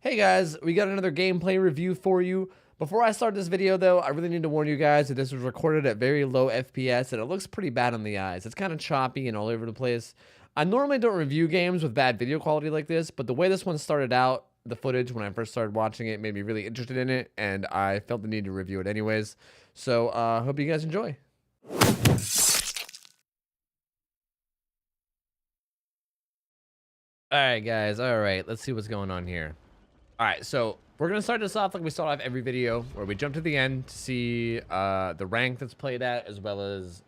Hey guys, we got another gameplay review for you. Before I start this video though, I really need to warn you guys that this was recorded at very low FPS and it looks pretty bad on the eyes. It's kind of choppy and all over the place. I normally don't review games with bad video quality like this, but the way this one started out, the footage when I first started watching it made me really interested in it, and I felt the need to review it anyways. So, hope you guys enjoy. Alright guys, alright, let's see what's going on here. Alright, so we're going to start this off like we start off every video, where we jump to the end to see the rank that's played at, as well as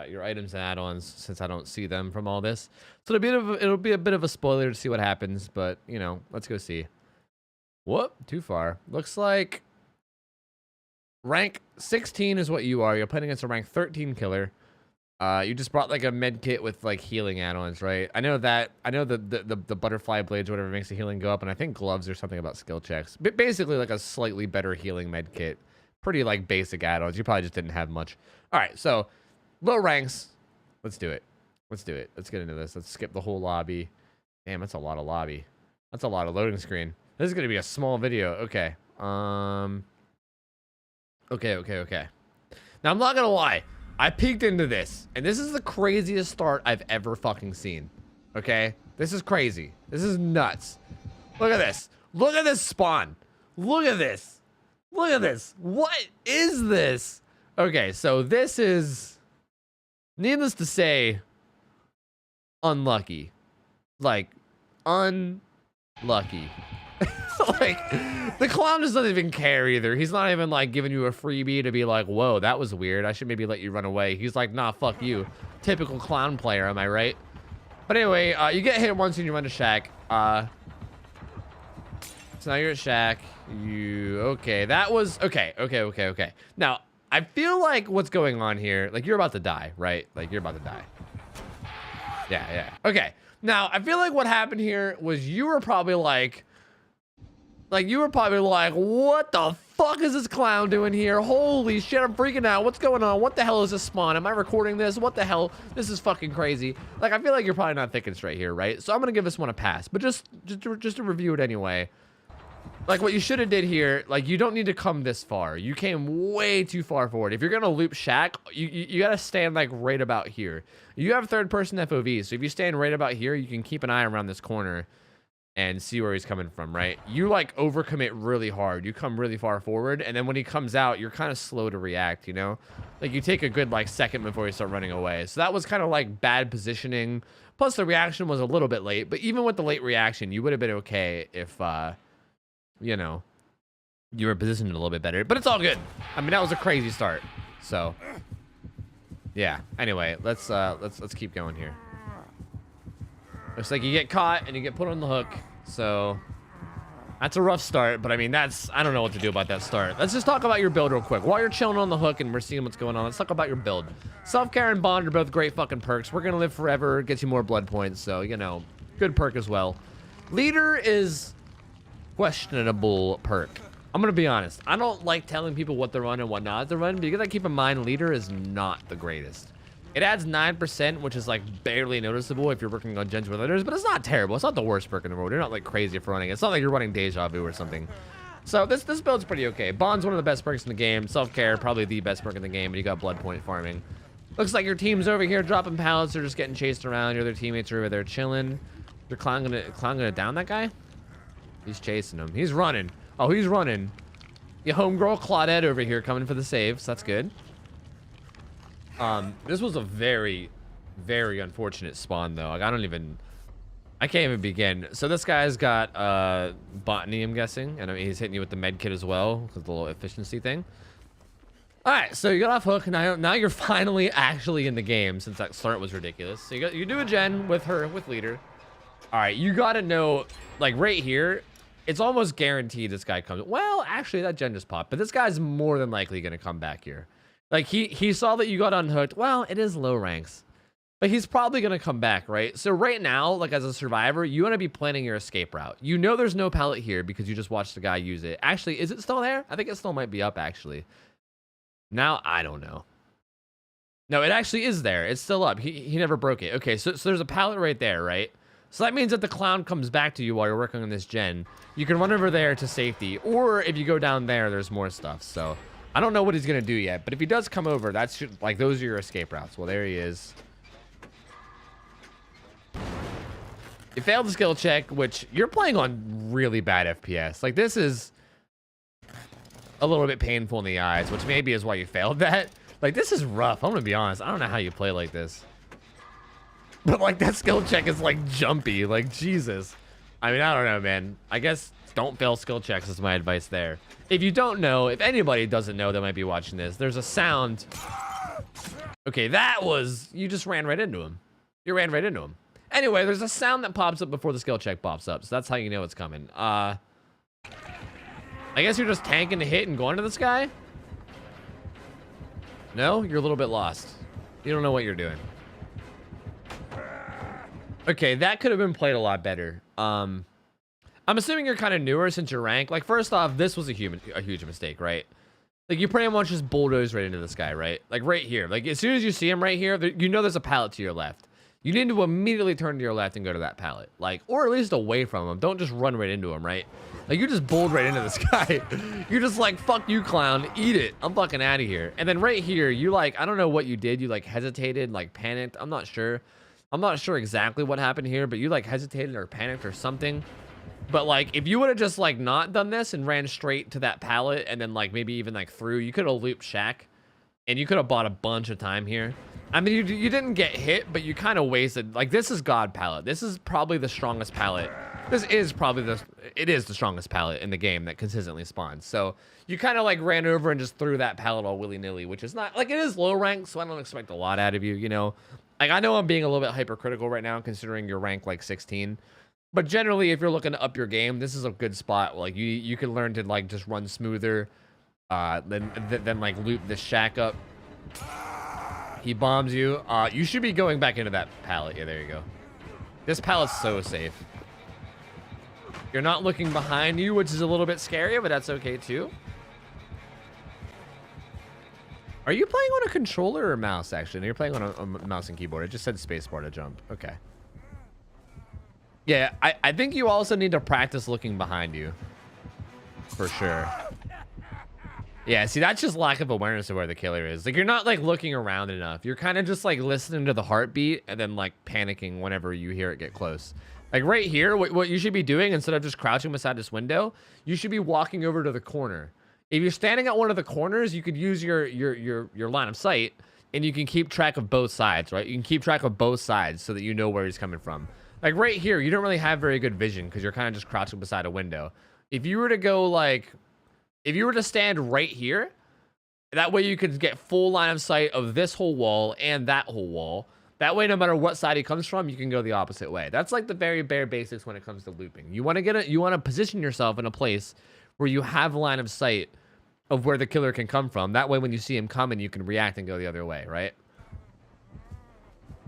your items and add-ons, since I don't see them from all this. So it'll be a bit of a spoiler to see what happens, but, you know, let's go see. Whoop, too far. Looks like rank 16 is what you are. You're playing against a rank 13 killer. You just brought like a med kit with like healing add-ons, right? I know the butterfly blades or whatever makes the healing go up, and I think gloves or something about skill checks. But basically like a slightly better healing med kit. Pretty like basic add-ons. You probably just didn't have much. All right, so low ranks. Let's do it. Let's do it. Let's get into this. Let's skip the whole lobby. Damn, that's a lot of lobby. That's a lot of loading screen. This is gonna be a small video. Okay. Okay. Now I'm not gonna lie. I peeked into this, and this is the craziest start I've ever fucking seen. Okay? This is crazy. This is nuts. Look at this. Look at this spawn. Look at this. Look at this. What is this? Okay, so this is, needless to say, unlucky. Like, unlucky. Like, the clown doesn't even care either. He's not even like giving you a freebie to be like, whoa, that was weird, I should maybe let you run away. He's like, nah, fuck you. Typical clown player, am I right? But anyway, you get hit once and you run to Shack. So now you're at Shack. Okay, that was okay. Now I feel like what's going on here, like you're about to die, right? Like you're about to die. Yeah. Okay, now I feel like what happened here was you were probably like, what the fuck is this clown doing here? Holy shit, I'm freaking out. What's going on? What the hell is this spawn? Am I recording this? What the hell? This is fucking crazy. Like, I feel like you're probably not thinking straight here, right? So I'm gonna give this one a pass, but just to review it anyway. Like, what you should have did here, like, you don't need to come this far. You came way too far forward. If you're gonna loop Shack, you gotta stand, like, right about here. You have third-person FOV, so if you stand right about here, you can keep an eye around this corner and see where he's coming from, right? You like overcommit really hard. You come really far forward, and then when he comes out, you're kind of slow to react, you know? Like, you take a good like second before you start running away. So that was kind of like bad positioning. Plus the reaction was a little bit late, but even with the late reaction, you would have been okay if you know, you were positioned a little bit better. But it's all good. I mean, that was a crazy start. So yeah. Anyway, let's keep going here. Looks like you get caught and you get put on the hook, so that's a rough start, but I mean, I don't know what to do about that start. Let's just talk about your build real quick. While you're chilling on the hook and we're seeing what's going on, let's talk about your build. Self-care and Bond are both great fucking perks. We're gonna live forever, gets you more blood points, so, you know, good perk as well. Leader is questionable perk. I'm gonna be honest. I don't like telling people what to run and what not to run, but you gotta keep in mind leader is not the greatest. It adds 9%, which is like barely noticeable if you're working on gens with others, but it's not terrible. It's not the worst perk in the world. You're not like crazy for running it. It's not like you're running Deja Vu or something. So this build's pretty okay. Bond's one of the best perks in the game. Self-care, probably the best perk in the game, and you got blood point farming. Looks like your team's over here dropping pallets. They're just getting chased around. Your other teammates are over there chilling. Your clown gonna down that guy? He's chasing him. He's running. Oh, he's running. Your homegirl Claudette over here coming for the save, so that's good. This was a very, very unfortunate spawn though. Like, I can't even begin. So this guy's got botany, I'm guessing, and I mean, he's hitting you with the med kit as well, because the little efficiency thing. All right, so you got off hook. Now you're finally actually in the game, since that start was ridiculous. So you do a gen with leader. All right, you gotta know, like right here, it's almost guaranteed this guy comes. Well, actually, that gen just popped, but this guy's more than likely gonna come back here. Like, he saw that you got unhooked. Well, it is low ranks, but he's probably going to come back, right? So right now, like as a survivor, you want to be planning your escape route. You know there's no pallet here because you just watched the guy use it. Actually, is it still there? I think it still might be up, actually. Now, I don't know. No, it actually is there. It's still up. He never broke it. Okay, so there's a pallet right there, right? So that means that the clown comes back to you while you're working on this gen. You can run over there to safety, or if you go down there, there's more stuff. So I don't know what he's gonna do yet, but if he does come over, that's like those are your escape routes. Well, there he is. You failed the skill check, which you're playing on really bad FPS. Like, this is a little bit painful in the eyes, which maybe is why you failed that. Like, this is rough. I'm gonna be honest. I don't know how you play like this. But, like, that skill check is, like, jumpy. Like, Jesus. I mean, I don't know, man. I guess don't fail skill checks is my advice there. If you don't know, if anybody doesn't know that might be watching this, there's a sound. Okay, that was... You just ran right into him. You ran right into him. Anyway, there's a sound that pops up before the skill check pops up, so that's how you know it's coming. I guess you're just tanking the hit and going to this guy? No? You're a little bit lost. You don't know what you're doing. Okay, that could have been played a lot better. I'm assuming you're kind of newer since your rank. Like, first off, this was a huge mistake, right? Like, you pretty much just bulldoze right into this guy, right? Like, right here. Like, as soon as you see him right here, you know there's a pallet to your left. You need to immediately turn to your left and go to that pallet. Like, or at least away from him. Don't just run right into him, right? Like, you just bowled right into this guy. You're just like, fuck you, clown. Eat it. I'm fucking out of here. And then right here, you like, I don't know what you did. You like hesitated, like panicked. I'm not sure. I'm not sure exactly what happened here, but you like hesitated or panicked or something. But like, if you would have just like not done this and ran straight to that pallet and then like maybe even like through, you could have looped Shaq and you could have bought a bunch of time here. I mean, you didn't get hit, but you kind of wasted. Like, this is God pallet. This is probably the strongest pallet. This is probably it is the strongest pallet in the game that consistently spawns. So you kind of like ran over and just threw that pallet all willy-nilly, which is not like, it is low rank, so I don't expect a lot out of you, you know. Like, I know I'm being a little bit hypercritical right now considering your rank like 16. But generally, if you're looking to up your game, this is a good spot. Like, you can learn to like just run smoother, then like loop the Shack up. He bombs you. You should be going back into that pallet. Yeah, there you go. This pallet's so safe. You're not looking behind you, which is a little bit scary, but that's okay too. Are you playing on a controller or mouse, actually? No, you're playing on a mouse and keyboard. It just said spacebar to jump. Okay. Yeah, I think you also need to practice looking behind you. For sure. Yeah, see, that's just lack of awareness of where the killer is. Like, you're not, like, looking around enough. You're kind of just, like, listening to the heartbeat and then, like, panicking whenever you hear it get close. Like, right here, what you should be doing, instead of just crouching beside this window, you should be walking over to the corner. If you're standing at one of the corners, you could use your line of sight, and you can keep track of both sides, right? You can keep track of both sides so that you know where he's coming from. Like, right here, you don't really have very good vision because you're kind of just crouching beside a window. If you were to go, like... If you were to stand right here, that way you could get full line of sight of this whole wall and that whole wall. That way, no matter what side he comes from, you can go the opposite way. That's like the very bare basics when it comes to looping. You want to position yourself in a place where you have a line of sight of where the killer can come from. That way, when you see him coming, you can react and go the other way, right?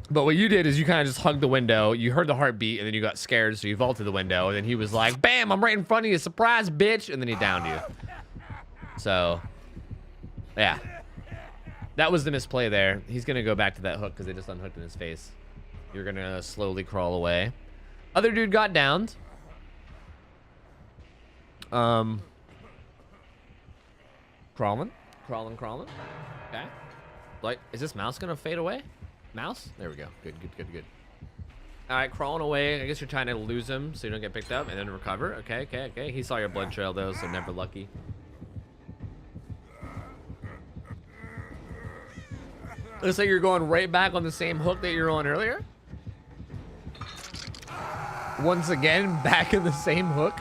But what you did is you kind of just hugged the window. You heard the heartbeat, and then you got scared, so you vaulted the window. And then he was like, "Bam! I'm right in front of you, surprise, bitch!" And then he downed you. So, yeah. That was the misplay there. He's going to go back to that hook because they just unhooked in his face. You're going to slowly crawl away. Other dude got downed. Crawling. Okay. Like, is this mouse going to fade away? Mouse? There we go. Good. All right, crawling away. I guess you're trying to lose him so you don't get picked up and then recover. Okay. He saw your blood trail, though, so never lucky. Looks like you're going right back on the same hook that you were on earlier. Once again, back in the same hook.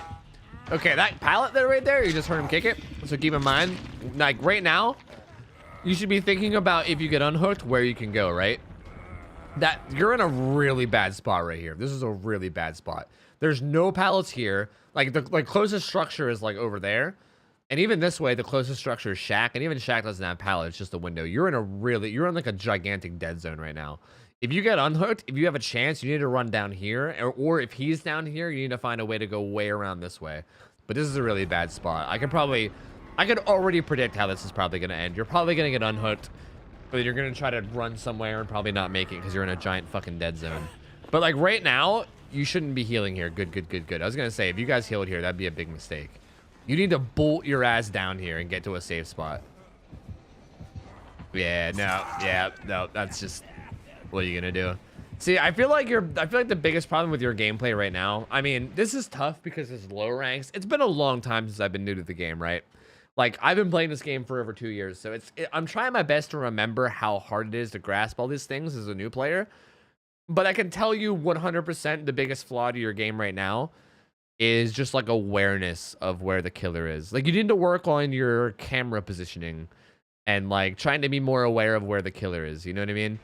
Okay, that pallet there right there, you just heard him kick it. So keep in mind, like right now, you should be thinking about if you get unhooked, where you can go, right? That you're in a really bad spot right here. This is a really bad spot. There's no pallets here. Like the closest structure is like over there. And even this way, the closest structure is Shack, and even Shack doesn't have pallet, it's just a window. You're in like a gigantic dead zone right now. If you get unhooked, if you have a chance, you need to run down here, or if he's down here, you need to find a way to go way around this way. But this is a really bad spot. I could already predict how this is probably going to end. You're probably going to get unhooked, but you're going to try to run somewhere and probably not make it because you're in a giant fucking dead zone. But like right now, you shouldn't be healing here. Good, good, good, good. I was gonna say, if you guys healed here, that'd be a big mistake. You need to bolt your ass down here and get to a safe spot. Yeah, no, that's just, what are you gonna do? See, I feel like the biggest problem with your gameplay right now, I mean, this is tough because it's low ranks. It's been a long time since I've been new to the game, right? Like, I've been playing this game for over 2 years, so I'm trying my best to remember how hard it is to grasp all these things as a new player. But I can tell you 100% the biggest flaw to your game right now is just like awareness of where the killer is. Like, you need to work on your camera positioning and like trying to be more aware of where the killer is. You know what I mean?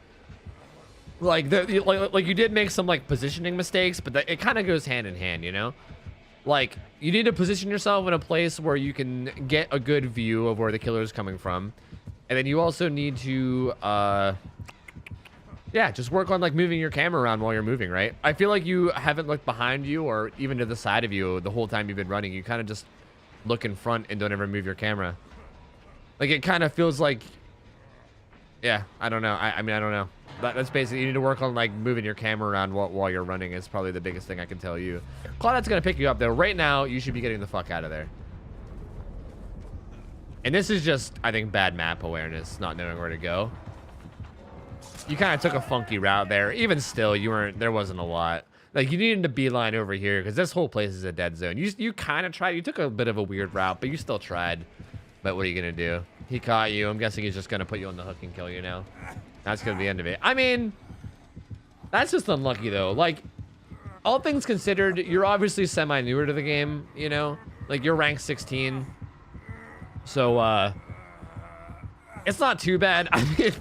Like like you did make some like positioning mistakes, but it kind of goes hand in hand, you know? Like, you need to position yourself in a place where you can get a good view of where the killer is coming from. And then you also need to yeah, just work on like moving your camera around while you're moving, right? I feel like you haven't looked behind you or even to the side of you the whole time you've been running. You kind of just look in front and don't ever move your camera. Like, it kind of feels like, yeah, I don't know. I mean, I don't know. That's basically, you need to work on like moving your camera around while you're running is probably the biggest thing I can tell you. Claudette's going to pick you up though. Right now, you should be getting the fuck out of there. And this is just, I think, bad map awareness, not knowing where to go. You kind of took a funky route there. Even still, there wasn't a lot. Like, you needed to beeline over here because this whole place is a dead zone. You kind of tried. You took a bit of a weird route, but you still tried. But what are you going to do? He caught you. I'm guessing he's just going to put you on the hook and kill you now. That's going to be the end of it. I mean, that's just unlucky, though. Like, all things considered, you're obviously semi-newer to the game, you know? Like, you're rank 16. So, it's not too bad. I mean,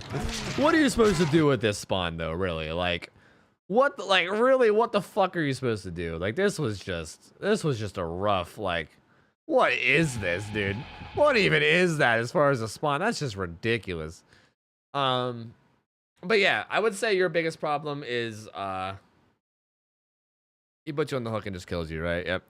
what are you supposed to do with this spawn, though, really? Like, really, what the fuck are you supposed to do? Like, this was just a rough, like, what is this, dude? What even is that as far as a spawn? That's just ridiculous. But yeah, I would say your biggest problem is, he puts you on the hook and just kills you, right? Yep.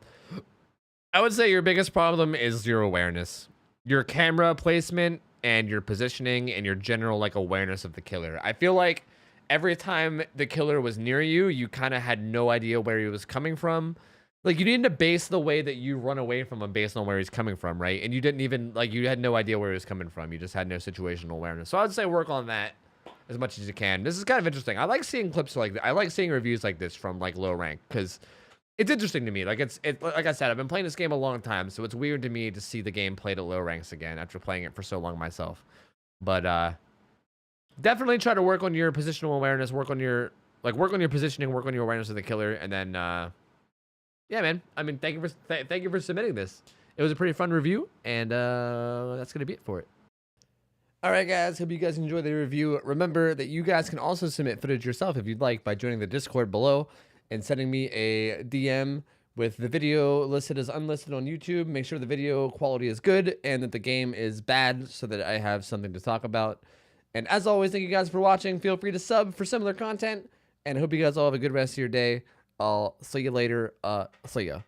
I would say your biggest problem is your awareness. Your camera placement and your positioning and your general like awareness of the killer. I feel like every time the killer was near you, you kind of had no idea where he was coming from. Like, you needed to base the way that you run away from him based on where he's coming from, right? And you didn't even, like, you had no idea where he was coming from. You just had no situational awareness. So I would say work on that as much as you can. This is kind of interesting. I like seeing clips like that. I like seeing reviews like this from like low rank because it's interesting to me. Like, like I said, I've been playing this game a long time, so it's weird to me to see the game played at low ranks again after playing it for so long myself. But definitely try to work on your positional awareness, work on your positioning, work on your awareness of the killer, and then yeah, man. I mean, thank you for submitting this. It was a pretty fun review, and that's gonna be it for it. All right, guys. Hope you guys enjoyed the review. Remember that you guys can also submit footage yourself if you'd like by joining the Discord below and sending me a DM with the video listed as unlisted on YouTube. Make sure the video quality is good and that the game is bad so that I have something to talk about. And as always, thank you guys for watching. Feel free to sub for similar content, and I hope you guys all have a good rest of your day. I'll see you later. I'll see ya.